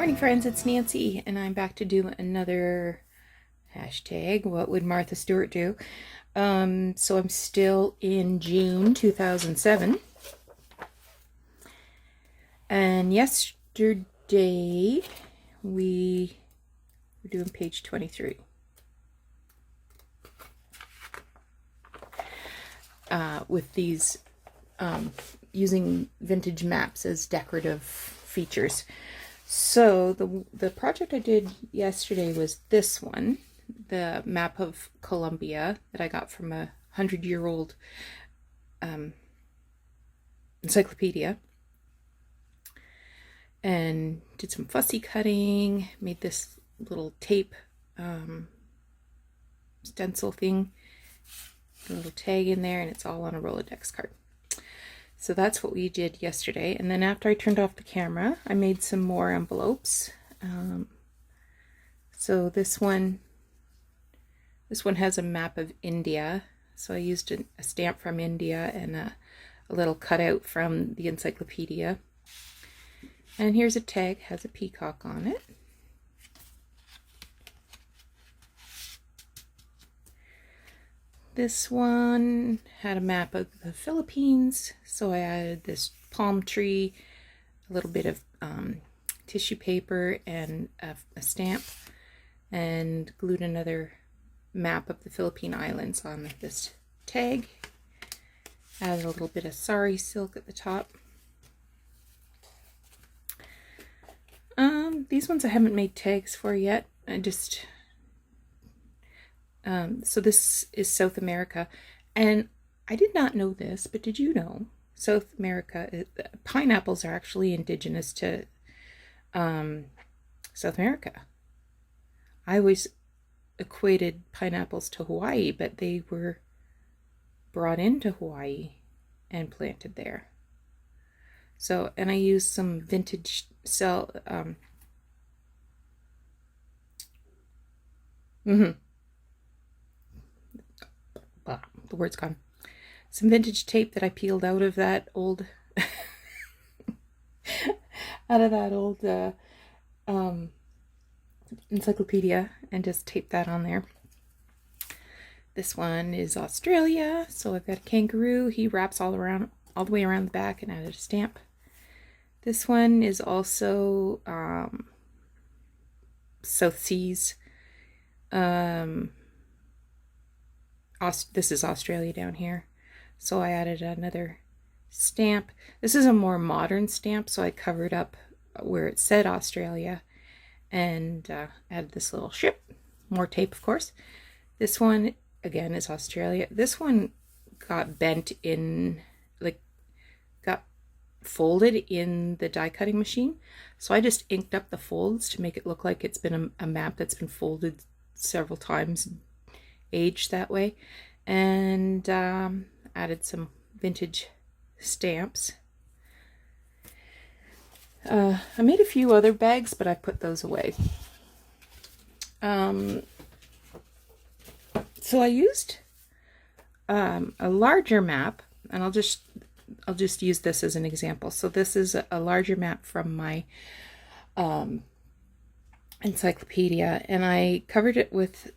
Morning friends, it's Nancy and I'm back to do another hashtag what would Martha Stewart do. So I'm still in June 2007 and yesterday we were doing page 23 with these using vintage maps as decorative features. So the project I did yesterday was this one, the map of Colombia that I got from a 100-year-old encyclopedia, and did some fussy cutting, made this little tape stencil thing, a little tag in there, and it's all on a Rolodex card. So that's what we did yesterday. And then after I turned off the camera, I made some more envelopes. So this one has a map of India. So I used a stamp from India and a little cutout from the encyclopedia. And here's a tag, has a peacock on it. This one had a map of the Philippines, so I added this palm tree, a little bit of tissue paper, and a stamp, and glued another map of the Philippine Islands on this tag. Added a little bit of sari silk at the top. These ones I haven't made tags for yet. So this is South America, and I did not know this, but did you know South America, pineapples are actually indigenous to South America? I always equated pineapples to Hawaii, but they were brought into Hawaii and planted there. So, and I used some vintage the word's gone. Some vintage tape that I peeled out of that old encyclopedia, and just taped that on there. This one is Australia, so I've got a kangaroo. He wraps all the way around the back, and added a stamp. This one is also South Seas. This is Australia down here, so I added another stamp. This is a more modern stamp, so I covered up where it said Australia and added this little ship. More tape, of course. This one again is Australia. This one got bent in, got folded in the die cutting machine, so I just inked up the folds to make it look like it's been a map that's been folded several times, aged that way, and added some vintage stamps. I made a few other bags, but I put those away. So I used a larger map, and I'll just use this as an example. So this is a larger map from my encyclopedia, and I covered it with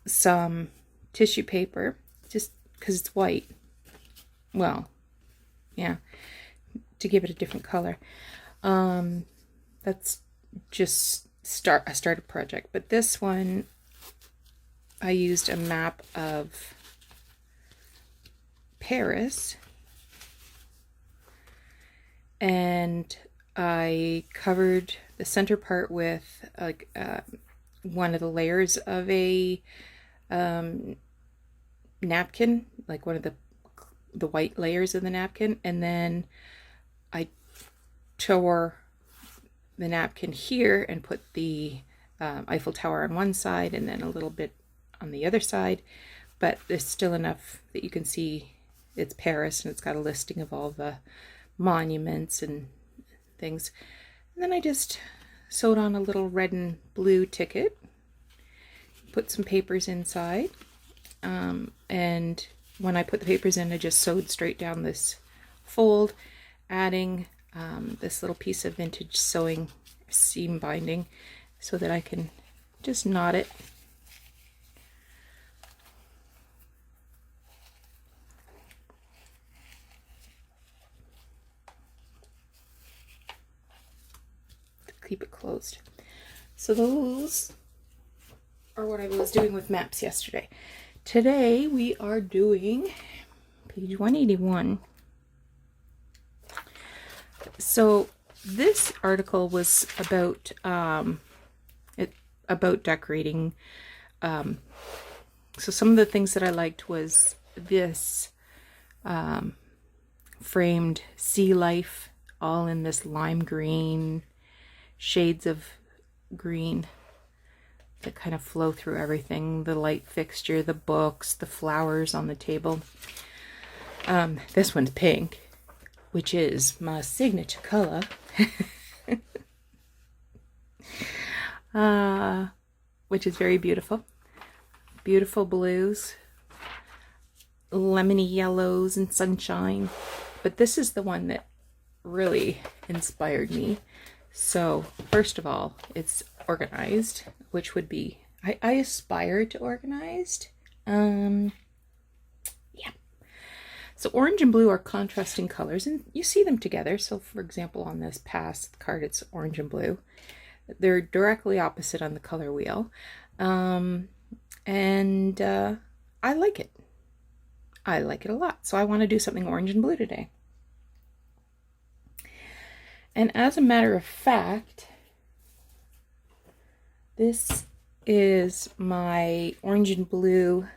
some tissue paper, just because it's white. Well, yeah, to give it a different color. That's just a starter project. But this one, I used a map of Paris, and I covered the center part with one of the layers of a napkin, like one of the white layers of the napkin, and then I tore the napkin here and put the Eiffel Tower on one side and then a little bit on the other side, but there's still enough that you can see it's Paris, and it's got a listing of all the monuments and things. And then I just sewed on a little red and blue ticket, put some papers inside, and when I put the papers in, I just sewed straight down this fold, adding this little piece of vintage sewing seam binding so that I can just knot it. To keep it closed. So those are what I was doing with maps yesterday. Today we are doing page 181. So this article was about decorating. So some of the things that I liked was this framed sea life, all in this lime green, shades of green that kind of flow through everything. The light fixture, the books, the flowers on the table. This one's pink, which is my signature color. Which is very beautiful. Beautiful blues, lemony yellows, and sunshine. But this is the one that really inspired me. So first of all, it's organized, which would be, I aspire to organized. Yeah. So orange and blue are contrasting colors, and you see them together. So for example, on this past card, it's orange and blue. They're directly opposite on the color wheel. I like it. I like it a lot. So I want to do something orange and blue today. And as a matter of fact, this is my orange and blue.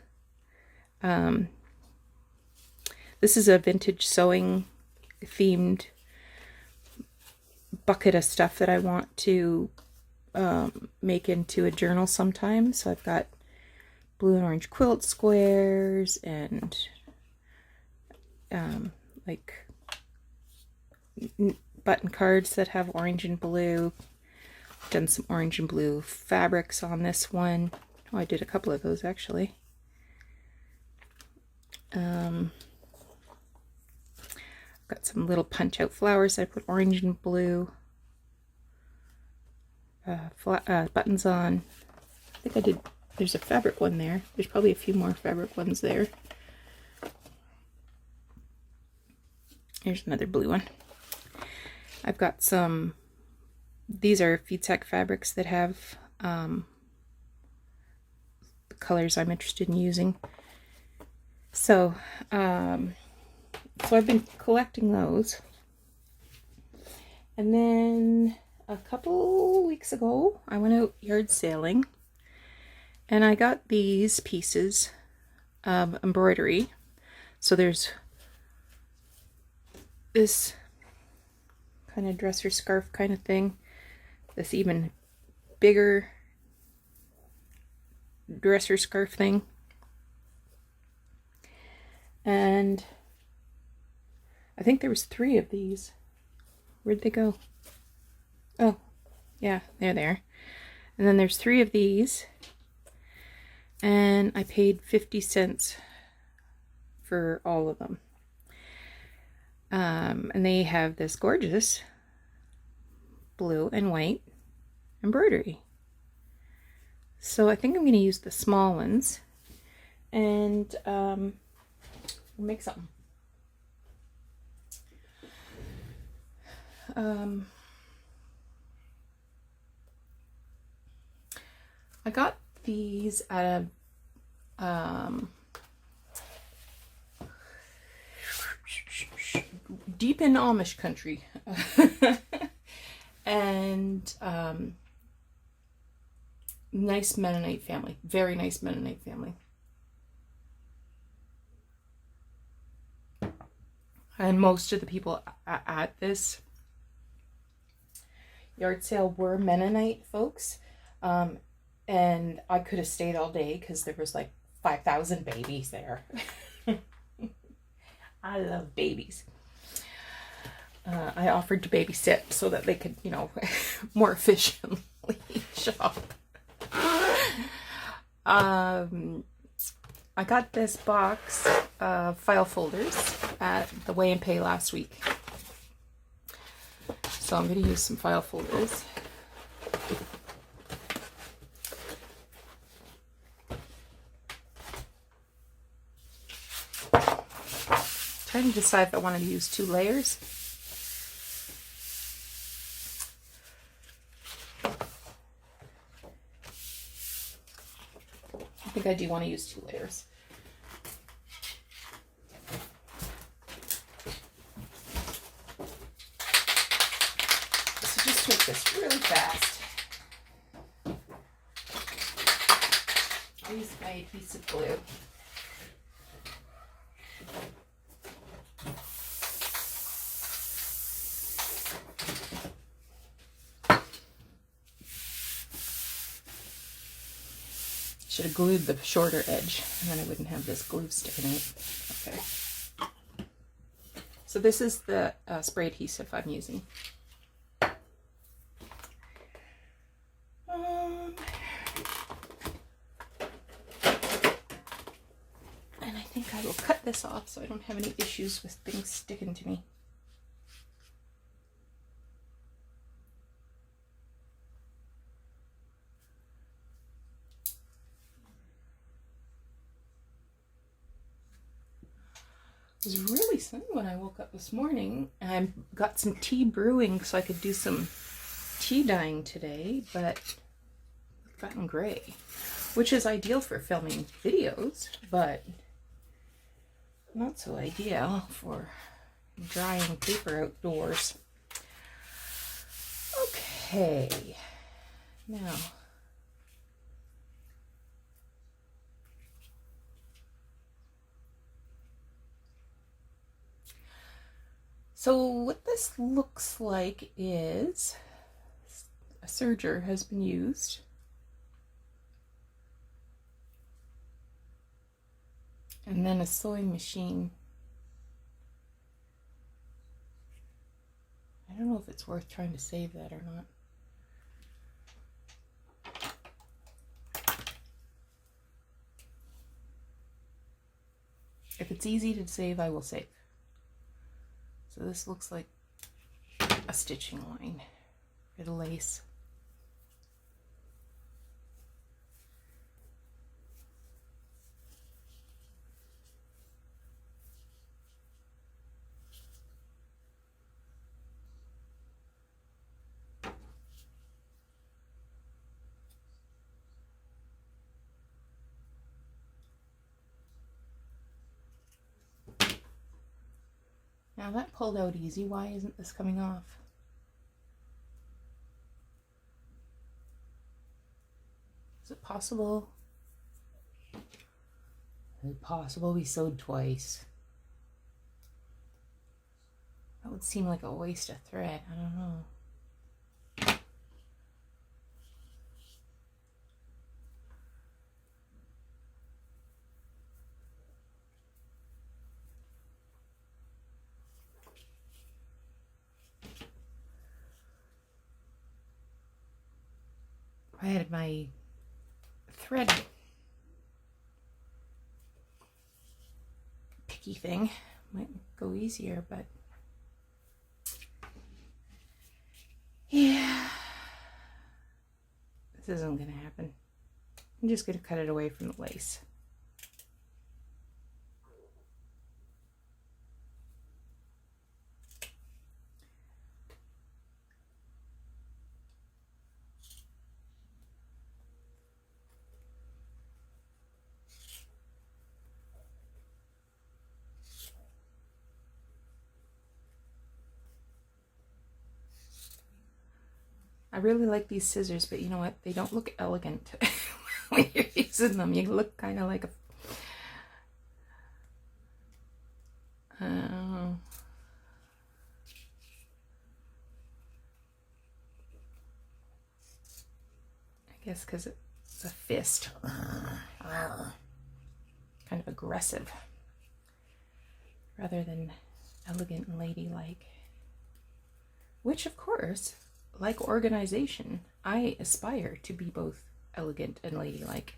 This is a vintage sewing themed bucket of stuff that I want to make into a journal sometime. So I've got blue and orange quilt squares and like button cards that have orange and blue. I've done some orange and blue fabrics on this one. Oh, I did a couple of those actually. Got some little punch out flowers I put orange and blue buttons on. I think I did, there's a fabric one there. There's probably a few more fabric ones there. Here's another blue one. I've got some, these are feedsack fabrics that have the colors I'm interested in using. So, so I've been collecting those. And then a couple weeks ago, I went out yard sailing and I got these pieces of embroidery. So there's this kind of dresser scarf kind of thing, this even bigger dresser scarf thing, and I think there was 3 of these. Where'd they go? Oh, yeah, they're there. And then there's 3 of these, and I paid 50 cents for all of them. And they have this gorgeous blue and white embroidery. So I think I'm going to use the small ones and make something. I got these at a deep in Amish country. And nice Mennonite family, very nice Mennonite family. And most of the people at this yard sale were Mennonite folks. And I could have stayed all day because there was like 5,000 babies there. I love babies. I offered to babysit so that they could, you know, more efficiently shop. I got this box of file folders at the Weigh and Pay last week. So I'm going to use some file folders. trying to decide if I wanted to use 2 layers. I think I do want to use 2 layers. So just make this really fast. I'll use my adhesive glue. Should have glued the shorter edge, and then I wouldn't have this glue sticking out. Okay. So this is the spray adhesive I'm using. And I think I will cut this off so I don't have any issues with things sticking to me. It was really sunny when I woke up this morning. I got some tea brewing so I could do some tea dyeing today, but it's gotten gray, which is ideal for filming videos, but not so ideal for drying paper outdoors. Okay, now so what this looks like is a serger has been used. And then a sewing machine. I don't know if it's worth trying to save that or not. If it's easy to save, I will save. So this looks like a stitching line for the lace. Now that pulled out easy. Why isn't this coming off? Is it possible? Is it possible we sewed twice? That would seem like a waste of thread. I don't know. I had my thread picky thing, might go easier, but yeah, this isn't gonna happen. I'm just gonna cut it away from the lace. I really like these scissors, but you know what? They don't look elegant when you're using them. You look kind of like a... I guess because it's a fist. Kind of aggressive. Rather than elegant and ladylike. Which, of course... like organization, I aspire to be both elegant and ladylike.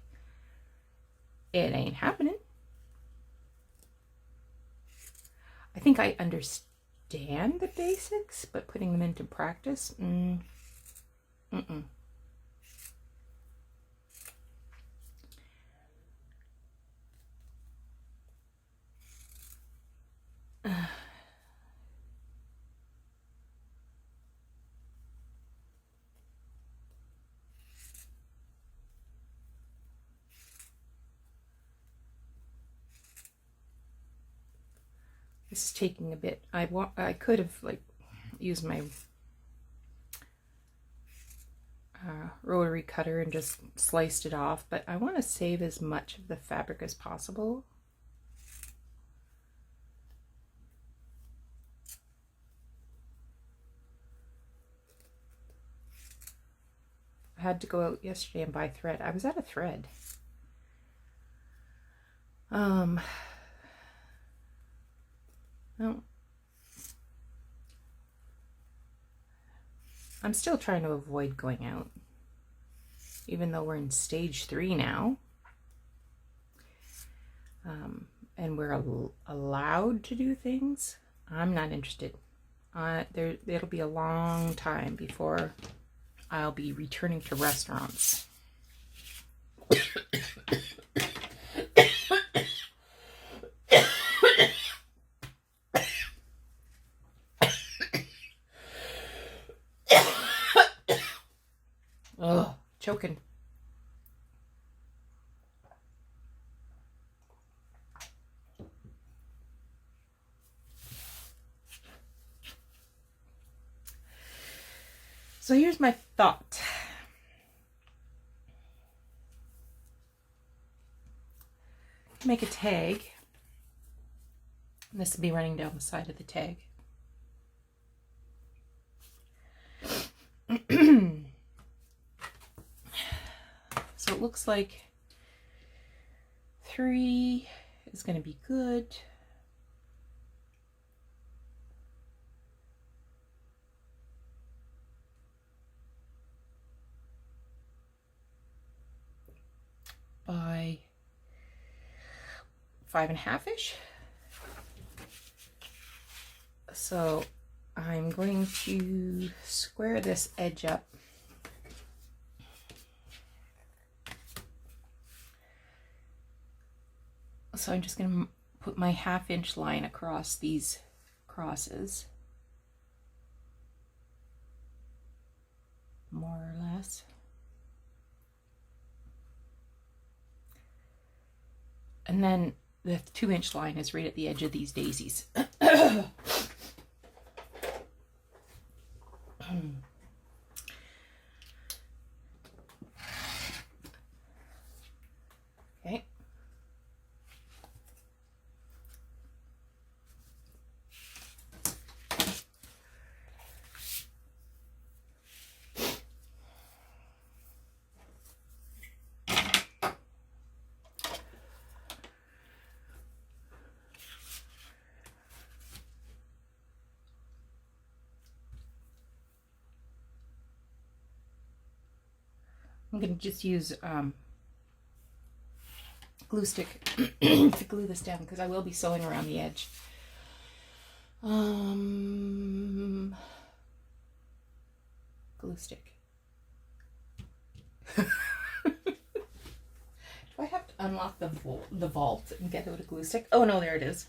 It ain't happening. I think I understand the basics, but putting them into practice, This is taking a bit. I could have like used my rotary cutter and just sliced it off, but I want to save as much of the fabric as possible. I had to go out yesterday and buy thread. I was out of thread. Well, I'm still trying to avoid going out, even though we're in stage 3 now. And we're allowed to do things. I'm not interested. It'll be a long time before I'll be returning to restaurants. Oh, choking. So here's my thought. Make a tag. And this will be running down the side of the tag. So it looks like 3 is going to be good. By 5.5-ish. So I'm going to square this edge up. So I'm just going to put my 1/2-inch line across these crosses, more or less. And then the 2-inch line is right at the edge of these daisies. Okay. I'm going to just use glue stick to glue this down because I will be sewing around the edge. Glue stick. Do I have to unlock the vault and get out a glue stick? Oh no, there it is.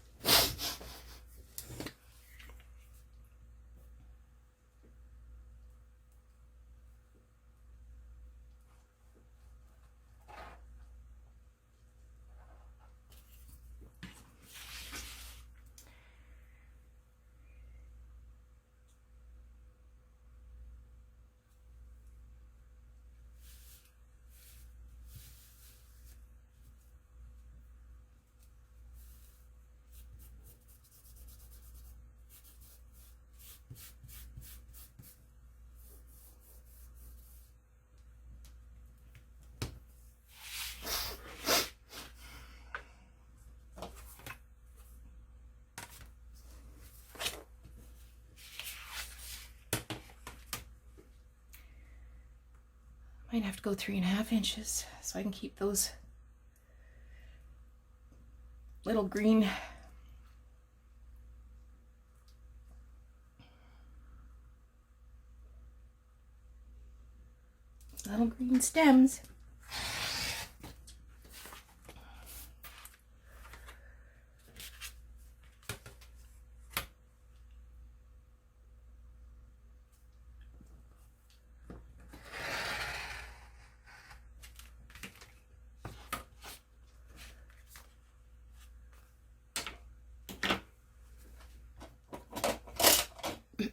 Might have to go 3.5 inches so I can keep those little green stems.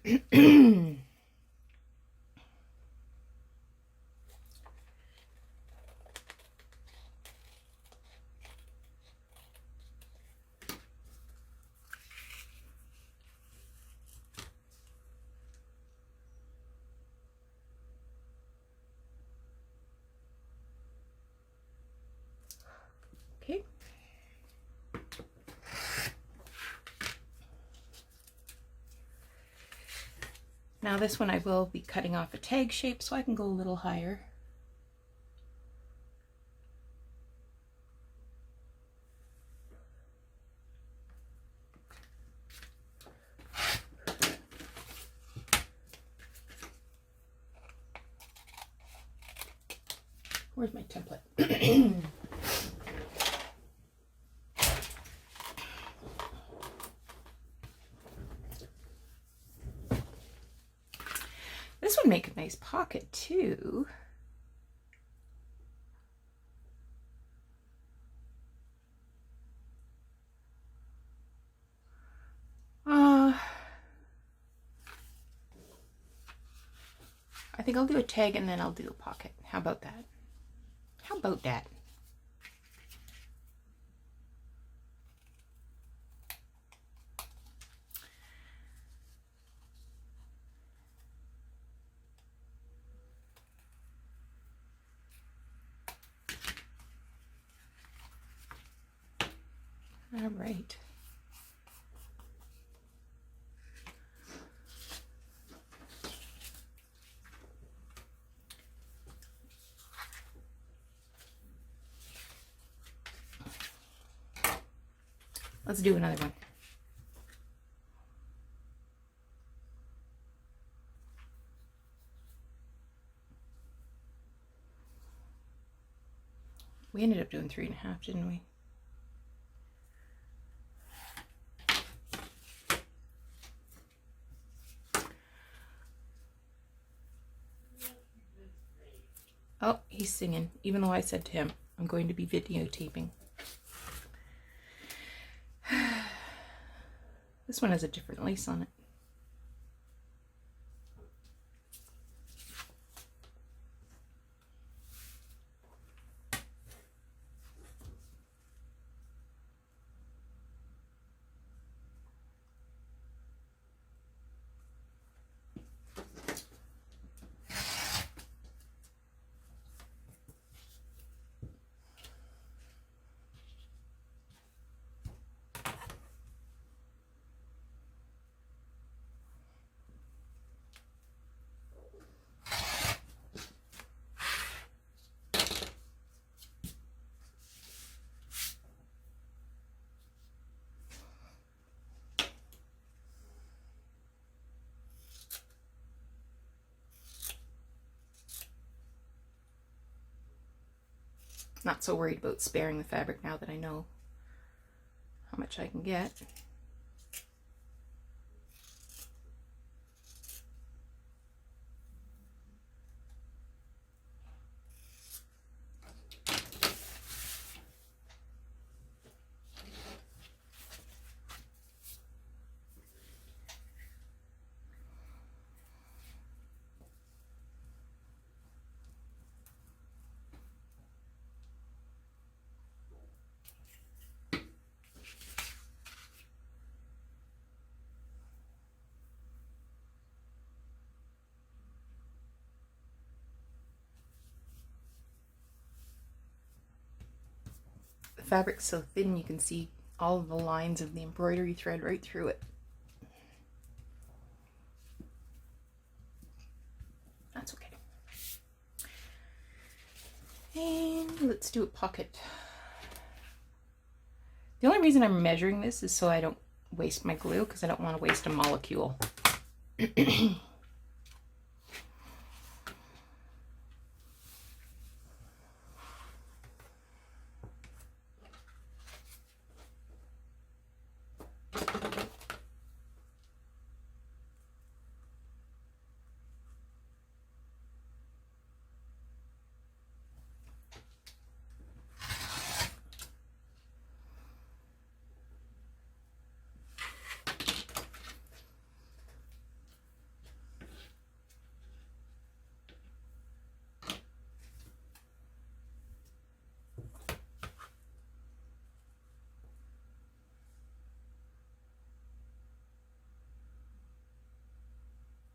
Okay. Now this one I will be cutting off a tag shape so I can go a little higher. Where's my template? This would make a nice pocket too. I think I'll do a tag and then I'll do a pocket. How about that? How about that? All right. Let's do another one. We ended up doing 3.5, didn't we? Oh, he's singing, even though I said to him, I'm going to be videotaping. This one has a different lace on it. Not so worried about sparing the fabric now that I know how much I can get. The fabric's so thin you can see all of the lines of the embroidery thread right through it. That's okay. And let's do a pocket. The only reason I'm measuring this is so I don't waste my glue, because I don't want to waste a molecule.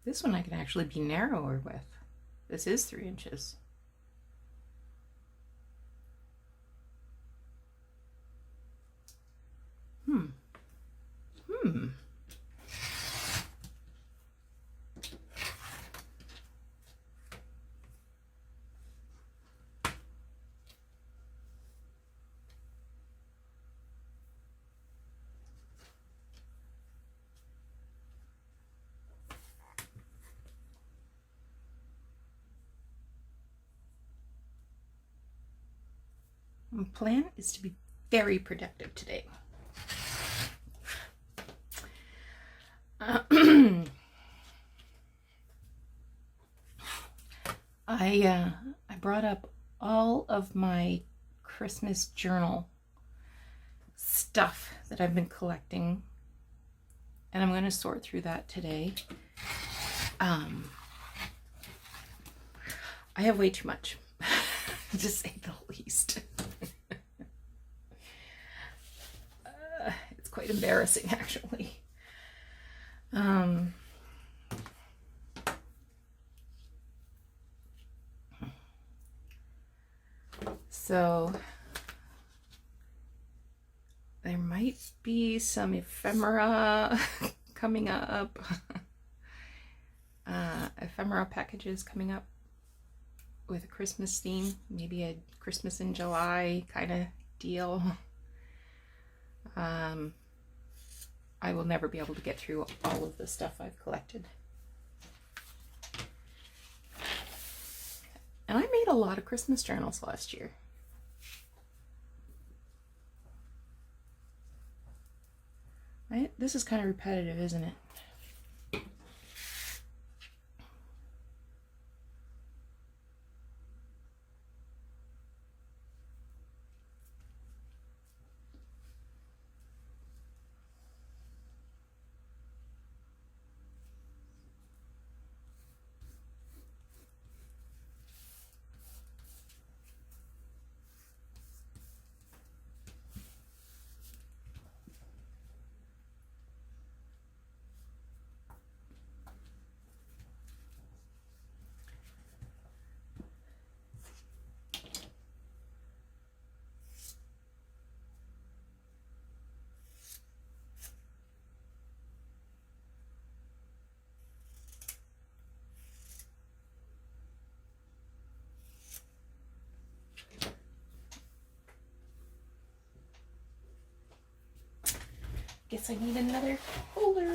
This one I can actually be narrower with. This is 3 inches. My plan is to be very productive today. I brought up all of my Christmas journal stuff that I've been collecting, and I'm going to sort through that today. I have way too much, to say the least. It's quite embarrassing, actually. So there might be some ephemera coming up, ephemera packages coming up with a Christmas theme, maybe a Christmas in July kind of deal. I will never be able to get through all of the stuff I've collected. And I made a lot of Christmas journals last year. Right? This is kind of repetitive, isn't it? Guess I need another holder.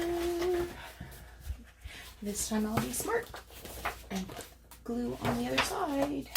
This time I'll be smart and put glue on the other side.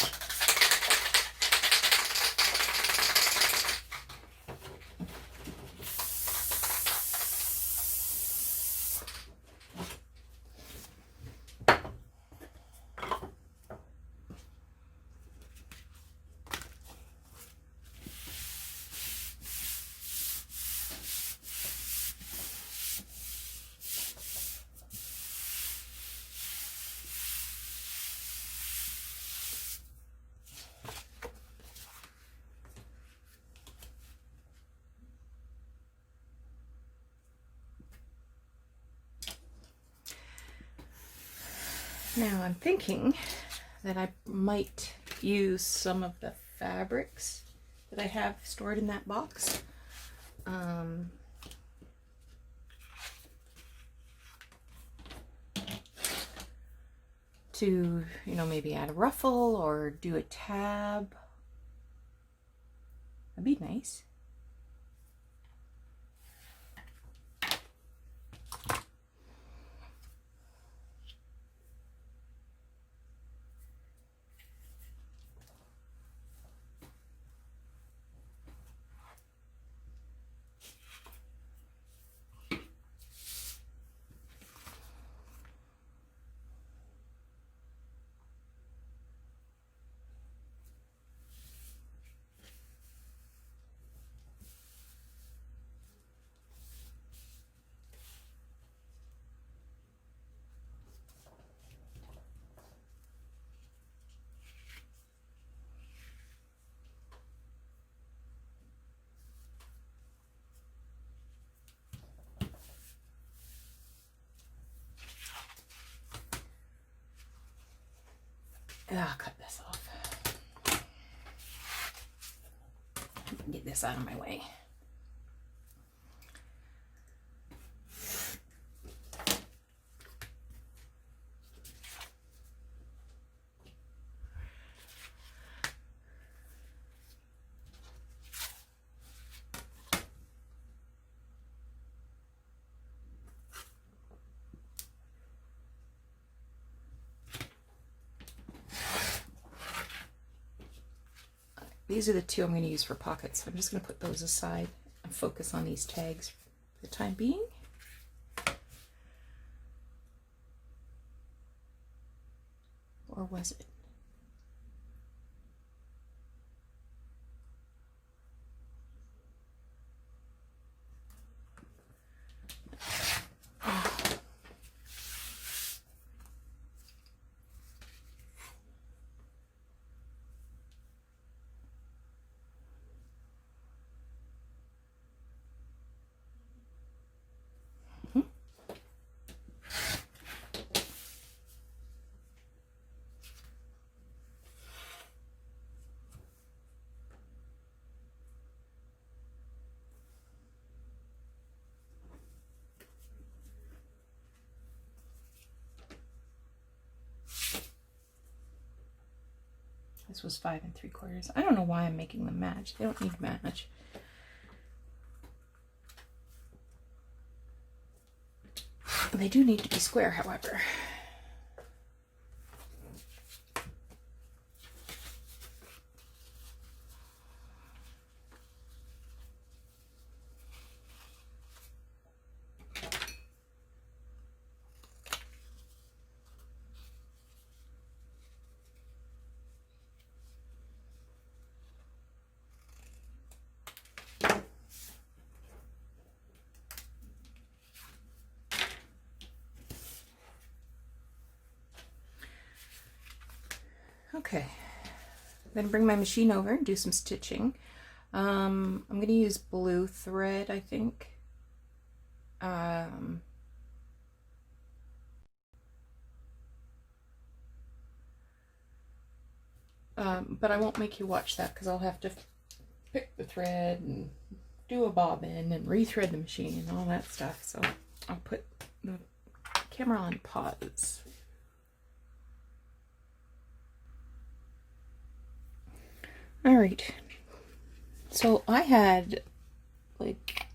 Now I'm thinking that I might use some of the fabrics that I have stored in that box. To, you know, maybe add a ruffle or do a tab. That'd be nice. I'll cut this off. Get this out of my way. These are the two I'm going to use for pockets. So I'm just going to put those aside and focus on these tags for the time being. Or was it? This was 5 3/4. I don't know why I'm making them match. They don't need to match. They do need to be square, however. Okay, I'm going to bring my machine over and do some stitching. I'm going to use blue thread, I think. But I won't make you watch that because I'll have to pick the thread and do a bobbin and rethread the machine and all that stuff. So I'll put the camera on pause. All right, so I had like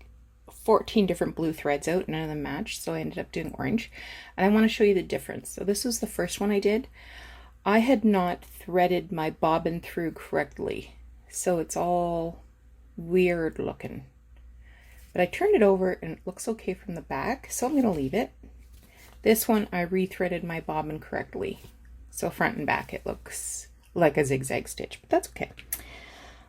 14 different blue threads out, none of them matched, so I ended up doing orange. And I want to show you the difference. So this was the first one I did. I had not threaded my bobbin through correctly, so it's all weird looking. But I turned it over and it looks okay from the back, so I'm going to leave it. This one I rethreaded my bobbin correctly, so front and back it looks like a zigzag stitch, but that's okay.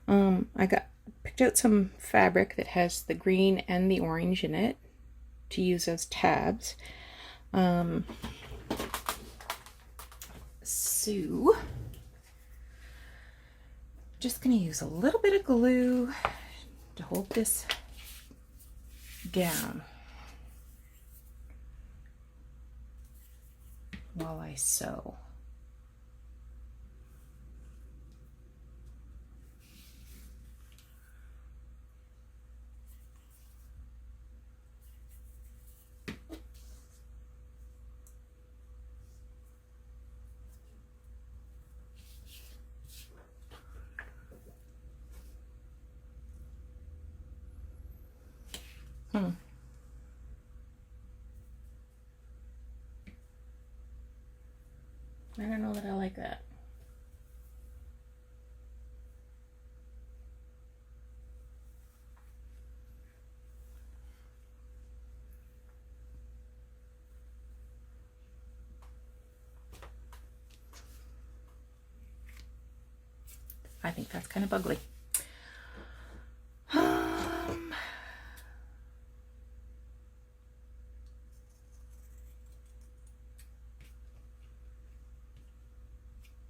I picked out some fabric that has the green and the orange in it to use as tabs. So just going to use a little bit of glue to hold this down while I sew. I don't know that I like that. I think that's kind of ugly.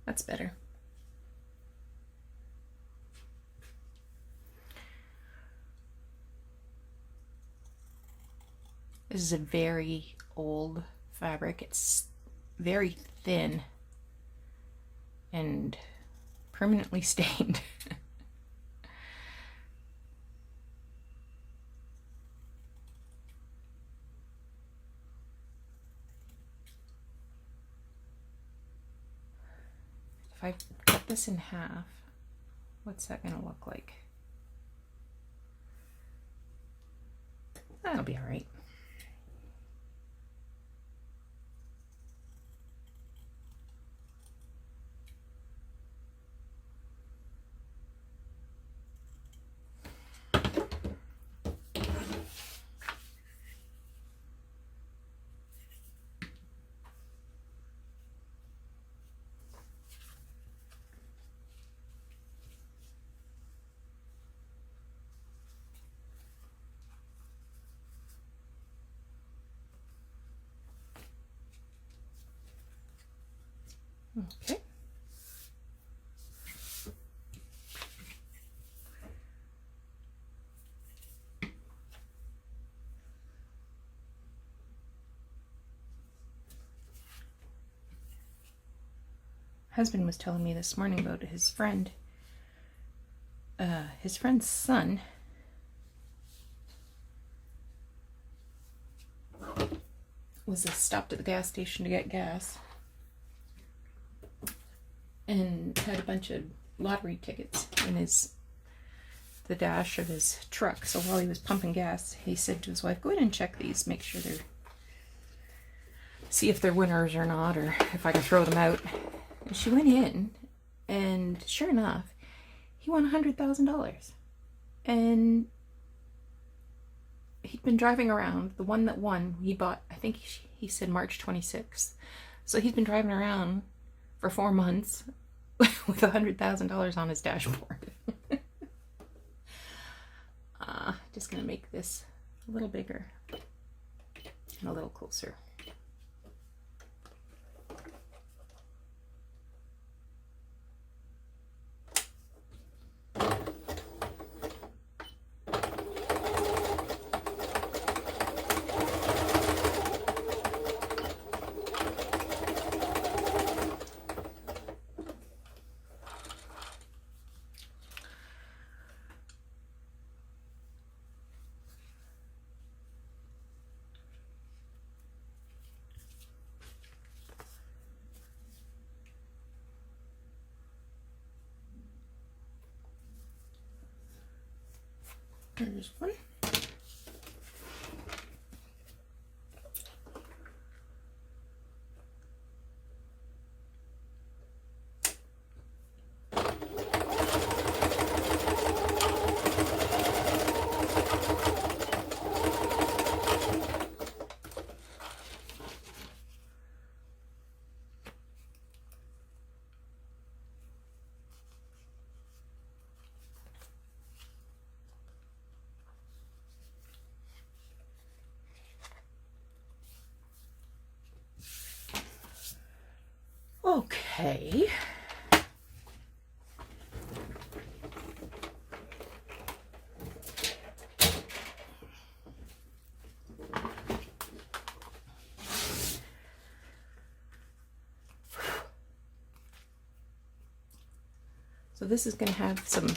That's better. This is a very old fabric. It's very thin. and permanently stained. If I cut this in half, what's that going to look like? That'll be all right. Okay. Husband was telling me this morning about his friend. His friend's son was stopped at the gas station to get gas and had a bunch of lottery tickets in the dash of his truck. So while he was pumping gas, he said to his wife, "Go ahead and check these, make sure see if they're winners or not, or if I can throw them out." And she went in, and sure enough, he won $100,000. And he'd been driving around. The one that won, he bought, I think he said March 26th. So he's been driving around for 4 months with $100,000 on his dashboard. Just gonna make this a little bigger and a little closer. There's one. Okay. So this is going to have some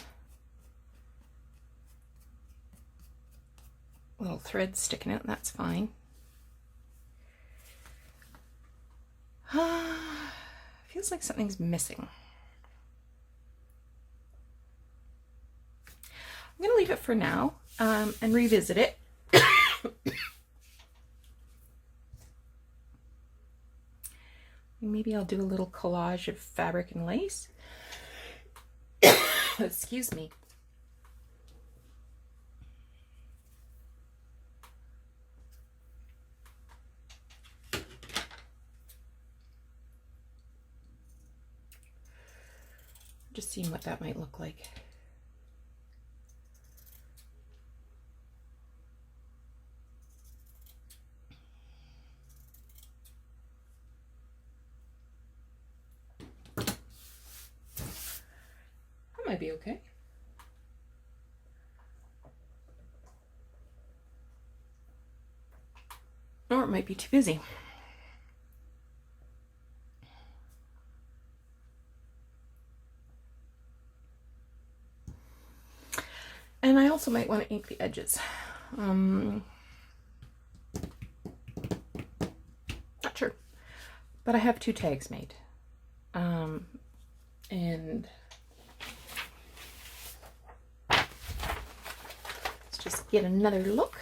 little threads sticking out, and that's fine. Feels like something's missing. I'm going to leave it for now and revisit it. Maybe I'll do a little collage of fabric and lace. Excuse me. Just seeing what that might look like. That might be okay. Or it might be too busy. And I also might want to ink the edges. Not sure. But I have 2 tags made. And let's just get another look.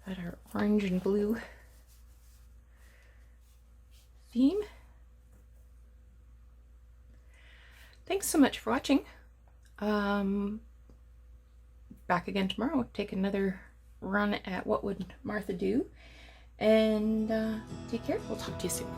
At our orange and blue theme. Thanks so much for watching. Back again tomorrow. Take another run at what would Martha do. And take care. We'll talk to you soon.